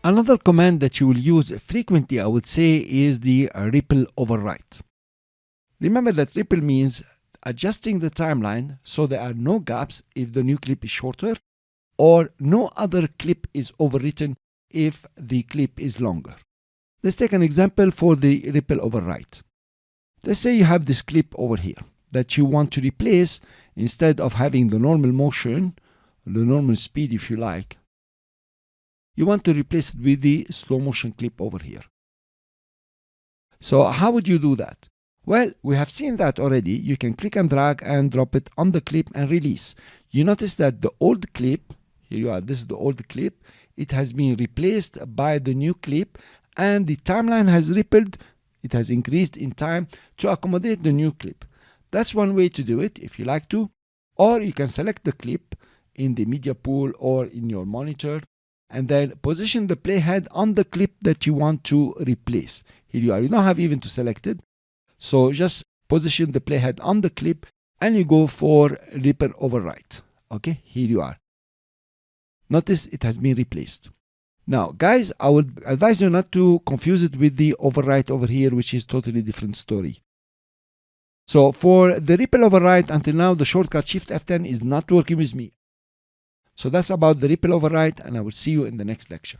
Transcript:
Another command that you will use frequently, I would say, is the ripple overwrite. Remember that ripple means adjusting the timeline so there are no gaps if the new clip is shorter, or no other clip is overwritten if the clip is longer. Let's take an example for the ripple overwrite. Let's say you have this clip over here that you want to replace. Instead of having the normal motion, the normal speed if you like, you want to replace it with the slow motion clip over here. So how would you do that? Well, we have seen that already. You can click and drag and drop it on the clip and release. You notice that the old clip, here you are, this is the old clip, it has been replaced by the new clip, and the timeline has rippled, it has increased in time to accommodate the new clip. That's one way to do it if you like to, or you can select the clip in the media pool or in your monitor and then position the playhead on the clip that you want to replace. Here you are, you don't have even to select it. So just position the playhead on the clip and you go for ripple overwrite. Okay, here you are. Notice it has been replaced. Now guys, I would advise you not to confuse it with the overwrite over here, which is totally different story. So for the ripple overwrite, until now the shortcut Shift F10 is not working with me. So that's about the ripple overwrite, and I will see you in the next lecture.